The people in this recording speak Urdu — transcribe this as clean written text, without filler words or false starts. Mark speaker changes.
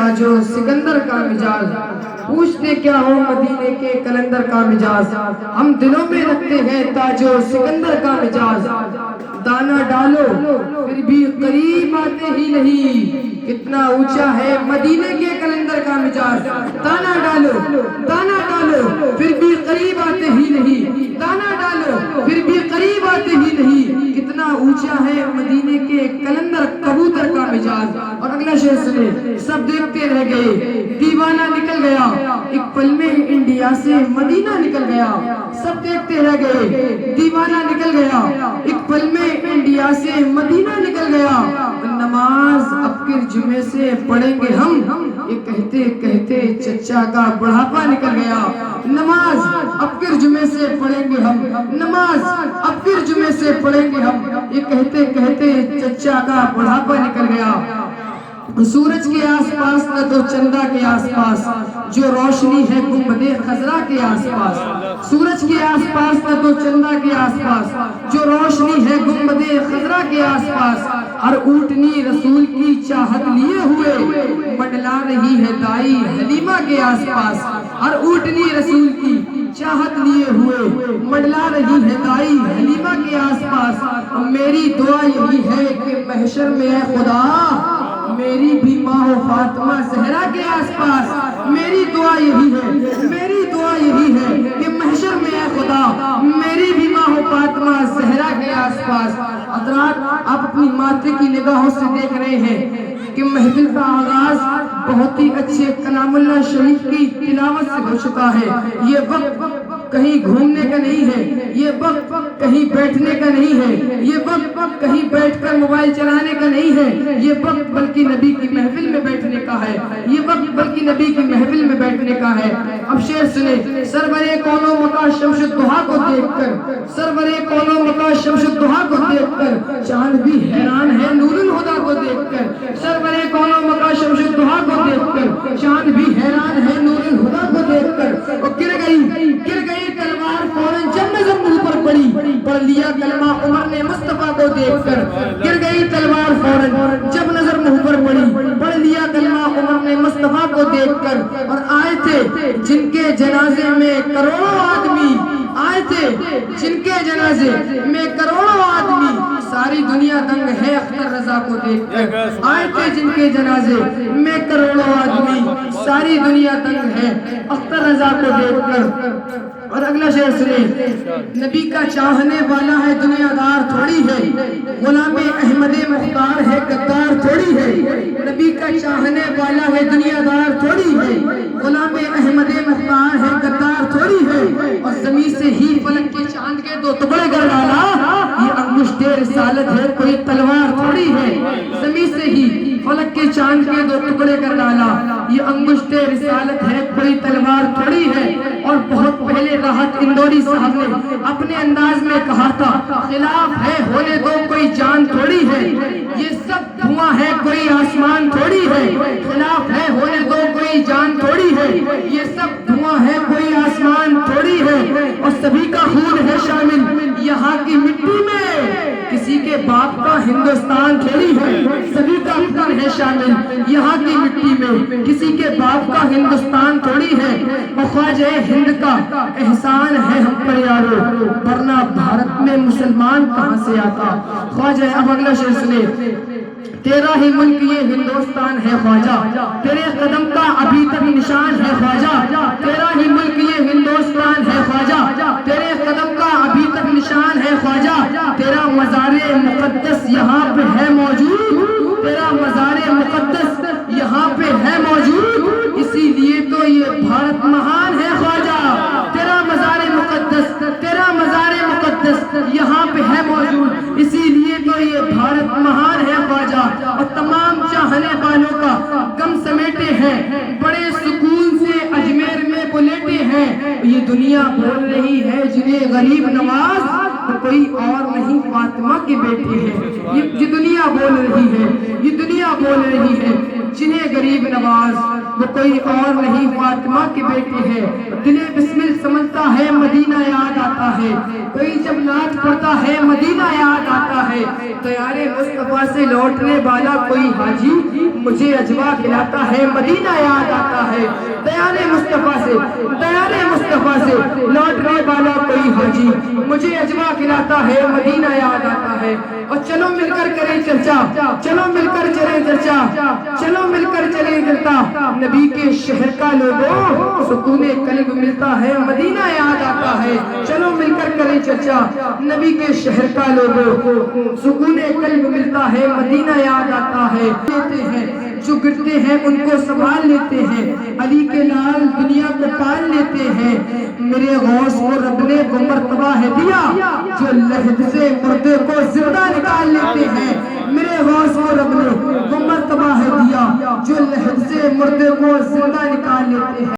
Speaker 1: تاج و سکندر کا مزاج، پوچھتے کیا ہو مدینے کے کلندر کا مزاج، ہم دلوں میں رکھتے ہیں تاج و سکندر کا مزاج۔ دانا ڈالو پھر بھی قریب آتے ہی نہیں، کتنا اونچا ہے مدینے کے کلندر کا مزاج۔ دانا ڈالو پھر بھی قریب آتے ہی نہیں، دانا ڈالو پھر بھی قریب آتے ہی نہیں، کتنا اونچا ہے مدینے کے کلندر کبوتر کا مزاج۔ اور اگلا شعر سنے، سب دیکھتے رہ گئے دیوانہ نکل گیا، ایک پل میں انڈیا سے مدینہ نکل گیا۔ سب دیکھتے رہ گئے دیوانہ نکل گیا، ایک پل میں انڈیا سے مدینہ نکل گیا۔ نماز اب کے جمعے سے پڑھیں گے ہم، یہ کہتے کہتے چچا کا بڑھاپا نکل گیا۔ نماز اب کے جمعے سے پڑھیں گے ہم، نماز اب کے جمعے سے پڑھیں گے ہم، یہ کہتے کہتے چچا کا بڑھاپا نکل گیا۔ سورج کے آس پاس نہ تو چندہ کے آس پاس، جو روشنی ہے گنبد خضرا کے آس پاس۔ سورج کے آس پاس نہ تو چندہ کے آس پاس، جو روشنی ہے گنبد خضرا کے آس پاس۔ ہر اونٹنی رسول کی چاہت لیے ہوئے منڈلا رہی ہے دائی حلیمہ کے آس پاس۔ ہر اونٹنی رسول کی چاہت لیے ہوئے منڈلا رہی ہے دائی حلیمہ کے آس پاس۔ میری دعا یہی ہے کہ محشر میں اے خدا میری بھی ماں ہو فاطمہ زہرا کے آس پاس۔ میری دعا یہی ہے، میری دعا یہی ہے کہ محشر میں اے خدا میری بھی ماں ہو فاطمہ زہرا کے آس پاس۔ حضرات آپ اپنی ماتھے کی نگاہوں سے دیکھ رہے ہیں کہ محفل کا آغاز بہت ہی اچھے کلام اللہ شریف کی تلاوت سے ہو چکا ہے۔ یہ وقت کہیں گھومنے کا نہیں ہے، یہ وقت کہیں بیٹھنے کا نہیں ہے، یہ وقت کہیں بیٹھ کر موبائل چلانے کا نہیں ہے، یہ وقت بلکہ نبی کی محفل میں بیٹھنے کا ہے، یہ وقت بلکہ نبی کی محفل میں بیٹھنے کا ہے۔ اب شعر سنے، سرور کون و مکا شمس الضحیٰ کو دیکھ کر، سرور کون و مکا شمس الضحیٰ کو دیکھ کر چاند بھی حیران ہے نور الہدیٰ کو دیکھ کر۔ سرور کون و مکا شمس الضحیٰ کو دیکھ کر چاند بھی حیران ہے نور الہدیٰ کو دیکھ کر۔ اور گر گئی تلوار فوراً جب نظر منہ پر پڑی، پڑھ لیا کلمہ عمر نے مصطفیٰ کو دیکھ کر۔ گر گئی تلوار فوراً جب نظر منہ پر پڑی، پڑھ لیا کلمہ عمر نے مصطفیٰ کو دیکھ کر۔ اور آئے تھے جن کے جنازے میں کروڑوں آدمی، آئے تھے جن کے جنازے میں کروڑوں آدمی، ساری دنیا دنگ ہے اختر رضا کو دیکھ کر۔ آئے تھے جن کے جنازے میں کروڑوں آدمی، ساری دنیا دنگ ہے اختر رضا کو دیکھ کر۔ اور اگلا شعر سنے، نبی کا چاہنے والا ہے دنیا دار تھوڑی ہے، غلام احمد مختار ہے غدار تھوڑی ہے۔ نبی کا چاہنے والا ہے دنیا دار تھوڑی ہے، غلام احمد مختار ہے غدار تھوڑی ہے۔ اور زمین سے ہی فلک کے چاند کے دو ٹکڑے کر ڈالا، یہ انگشت رسالت ہے کوئی تلوار تھوڑی ہے۔ زمین سے ہی فلک کے چاند کے دو ٹکڑے کر ڈالا، یہ انگشت رسالت ہے کوئی تلوار تھوڑی ہے۔ اور بہت پہلے راحت اندوری صاحب نے اپنے انداز میں کہا تھا، خلاف ہے ہونے دو کوئی جان تھوڑی ہے، یہ سب دھواں ہے کوئی آسمان تھوڑی ہے۔ خلاف ہے ہونے دو کوئی جان تھوڑی ہے، یہ سب دھواں ہے کوئی آسمان تھوڑی ہے۔ اور سبھی کا خون ہے شامل یہاں کی مٹی میں، کسی کے باپ کا ہندوستان تھوڑی ہے۔ سبھی کا خون ہے شامل یہاں کی مٹی میں، کسی کے باپ کا ہندوستان تھوڑی ہے۔ اور خواجہ ہند کا احسان ہے ہم پر یارو، ورنہ بھارت میں مسلمان کہاں سے آتا۔ خواجہ اب اگلا شعر سنے، تیرا ہی ملک یہ ہندوستان ہے خواجہ، تیرے قدم کا ابھی تک نشان ہے خواجہ۔ تیرا ہی ملک یہ ہندوستان ہے خواجہ، تیرے قدم کا ابھی تک نشان ہے خواجہ۔ تیرا مزار مقدس یہاں پہ ہے موجود، تیرا مزار مقدس یہاں پہ ہے موجود، اسی لیے تو یہ بھارت مہان ہے خواجہ۔ تیرا مزار مقدس، تیرا مزار مقدس یہاں پہ ہے موجود، اسی لیے تو یہ بھارت مہان ہے خواجہ۔ اور تمام چاہنے والوں کا غم سمیٹے ہیں، بڑے سکون سے اجمیر میں بلیٹے ہیں۔ یہ دنیا بول رہی ہے جنہیں غریب نواز، کوئی اور نہیں فاطمہ کے بیٹے ہیں۔ یہ دنیا بول رہی ہے، یہ دنیا بول رہی ہے جنہیں غریب نواز وہ کوئی اور نہیں فاطمہ کے بیٹے ہے دل بسمل سمجھتا ہے مدینہ یاد آتا ہے کوئی جب نعت پڑھتا ہے مدینہ یاد آتا ہے تیار مصطفیٰ سے لوٹنے والا کوئی حاجی مجھے اجوا کھلاتا ہے مدینہ یاد آتا ہے تیار مصطفیٰ سے لوٹنے والا کوئی حاجی مجھے اجوا کھلاتا ہے مدینہ یاد آتا ہے اور چلو مل کر کریں چرچا چلو مل کر چلیں چرچا چلو مل کر چلیں چلتا نبی کے شہر کا لوگوں سکون قلب ملتا ہے مدینہ یاد آتا ہے چلو مل کر کریں چرچا نبی کے شہر کا لوگوں سکون قلب ملتا ہے مدینہ یاد آتا ہے لیتے ہیں جو گرتے ہیں ان کو سنبھال لیتے ہیں علی کے لال دنیا کو پال لیتے ہیں میرے غوث کو رب نے وہ مرتبہ ہے دیا جو لحد سے مردے کو زندہ نکال لیتے ہیں میرے غوث کو رب نے وہ مرتبہ ہے دیا جو لحد سے مردے کو زندہ نکال لیتے ہیں